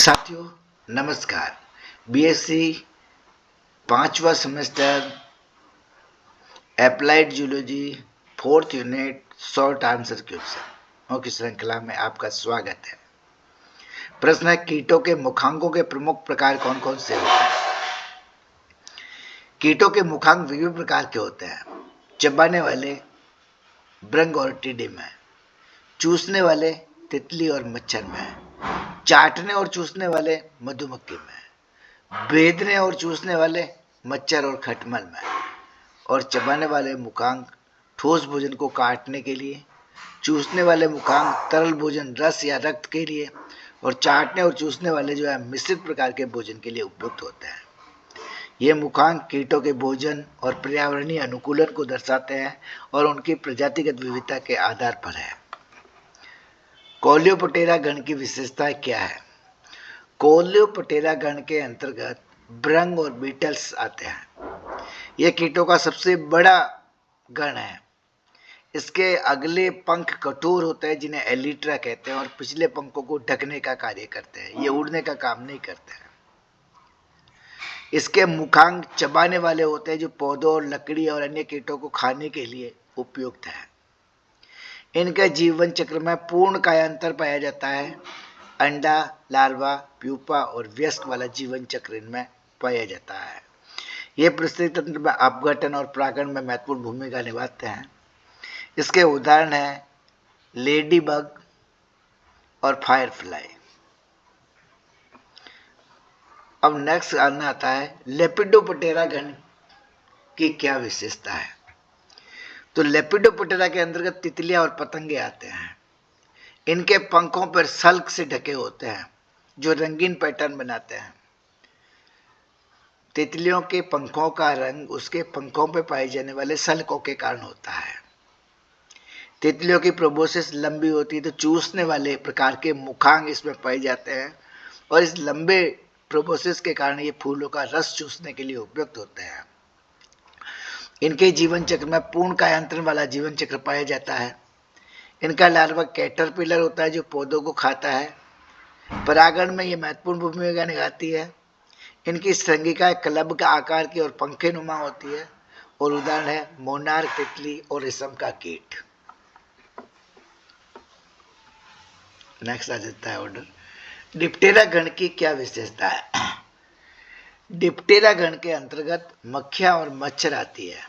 साथियों नमस्कार। बीएससी 5वां semester applied zoology 4th unit short answer question की श्रृंखला में आपका स्वागत है। प्रश्न है, कीटों के मुखांगों के प्रमुख प्रकार कौन कौन से होते हैं? कीटों के मुखांग विभिन्न प्रकार के होते हैं। चबाने वाले भृंग और टिड्डी में, चूसने वाले तितली और मच्छर में, चाटने और चूसने वाले मधुमक्खी में, भेदने और चूसने वाले मच्छर और खटमल में, और चबाने वाले मुखांग ठोस भोजन को काटने के लिए, चूसने वाले मुखांग तरल भोजन रस या रक्त के लिए, और चाटने और चूसने वाले जो है मिश्रित प्रकार के भोजन के लिए उपयुक्त होते हैं। ये मुखांग कीटों के भोजन और पर्यावरणीय अनुकूलन को दर्शाते हैं और उनकी प्रजातिगत विविधता के आधार पर है। कोलियोप्टेरा गण की विशेषताएं क्या है? कोलियोप्टेरा गण के अंतर्गत भृंग और बीटल्स आते हैं। यह कीटों का सबसे बड़ा गण है। इसके अगले पंख कठोर होते हैं जिन्हें एलिट्रा कहते हैं और पिछले पंखों को ढकने का कार्य करते हैं। ये उड़ने का काम नहीं करते हैं। इसके मुखांग चबाने वाले होते हैं जो पौधों और लकड़ी और अन्य कीटों को खाने के लिए उपयुक्त है। इनके जीवन चक्र में पूर्ण कायांतर पाया जाता है। अंडा, लार्वा, प्यूपा और वयस्क वाला जीवन चक्र इनमें पाया जाता है। ये परिस्थिति तंत्र में अपघटन और परागण में महत्वपूर्ण भूमिका निभाते हैं। इसके उदाहरण हैं लेडी बग और फायरफ्लाई। अब नेक्स्ट आना आता है लेपिडोप्टेरा गण की क्या विशेषता है? तो लेपिडोप्टेरा के अंतर्गत तितलियां और पतंगे आते हैं। इनके पंखों पर सल्क से ढके होते हैं जो रंगीन पैटर्न बनाते हैं। तितलियों के पंखों का रंग उसके पंखों पर पाए जाने वाले सल्कों के कारण होता है। तितलियों की प्रोबोसिस लंबी होती है तो चूसने वाले प्रकार के मुखांग इसमें पाए जाते हैं और इस लंबे प्रोबोसिस के कारण ये फूलों का रस चूसने के लिए उपयुक्त होते हैं। इनके जीवन चक्र में पूर्ण कायांतरण वाला जीवन चक्र पाया जाता है। इनका लार्वा कैटरपिलर होता है जो पौधों को खाता है। परागण में ये महत्वपूर्ण भूमिका निभाती है। इनकी श्रृंगिकाएं क्लब का आकार की और पंखे नुमा होती है और उदाहरण है मोनार्क तितली और रेशम का कीट। नेक्स्ट आ जाता है ऑर्डर डिप्टेरा गण की क्या विशेषता है? डिप्टेरा गण के अंतर्गत मक्खियां और मच्छर आती है।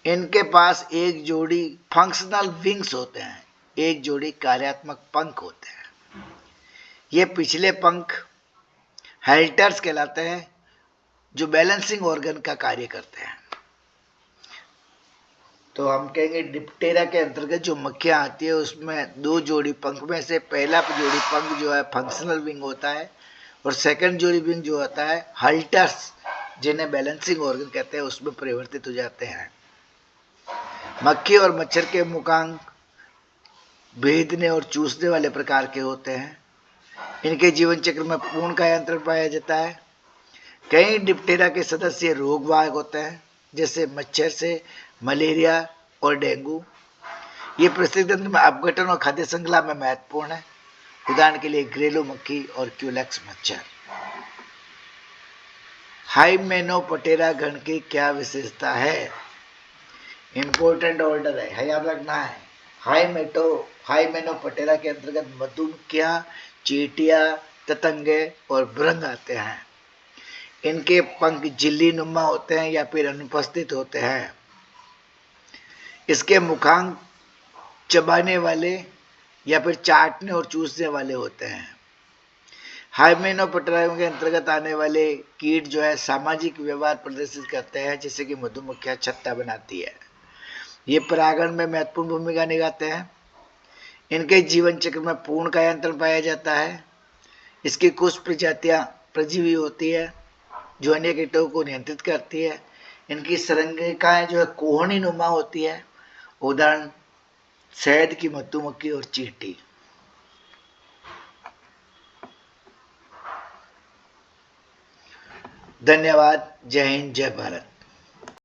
इनके पास एक जोड़ी फंक्शनल विंग्स होते हैं, एक जोड़ी कार्यात्मक पंख होते हैं। ये पिछले पंख हेल्टर्स कहलाते हैं जो बैलेंसिंग ऑर्गन का कार्य करते हैं। तो हम कहेंगे डिप्टेरा के अंतर्गत जो मक्खियां आती है उसमें दो जोड़ी पंख में से पहला जोड़ी पंख जो है फंक्शनल विंग होता है और सेकंड जोड़ी विंग जो होता है हल्टर्स जिन्हें बैलेंसिंग ऑर्गन कहते हैं उसमें परिवर्तित हो जाते हैं। मक्खी और मच्छर के मुखांग भेदने और चूसने वाले प्रकार के होते हैं। इनके जीवन चक्र में पूर्ण कायांतरण पाया जाता है। कई डिप्टेरा के सदस्य रोगवाहक होते हैं जैसे मच्छर से मलेरिया और डेंगू। ये परिस्थिति तंत्र में अपघटन और खाद्य श्रृंखला में महत्वपूर्ण है। उदाहरण के लिए घरेलू मक्खी और क्यूलेक्स मच्छर। हाइमेनोप्टेरा गण की क्या विशेषता है? इंपॉर्टेंट ऑर्डर है, याद रखना है। हाइमेनोप्टेरा के अंतर्गत मधुमक्खियां, चींटियां, ततंगे और भृंग आते हैं। इनके पंख झिल्ली नुमा होते हैं या फिर अनुपस्थित होते हैं। इसके मुखांग चबाने वाले या फिर चाटने और चूसने वाले होते हैं। हाइमेनोप्टेरा के अंतर्गत आने वाले कीट जो है सामाजिक व्यवहार प्रदर्शित करते हैं जैसे कि मधुमक्खियां छत्ता बनाती है। ये परागण में महत्वपूर्ण भूमिका निभाते हैं। इनके जीवन चक्र में पूर्ण कायांतरण पाया जाता है। इसकी कुछ प्रजातियां परजीवी होती है जो अन्य कीटों को नियंत्रित करती है। इनकी श्रृंगिकाएं जो है कोहनी नुमा होती है। उदाहरण शहद की मधुमक्खी और चींटी। धन्यवाद। जय हिंद, जय भारत।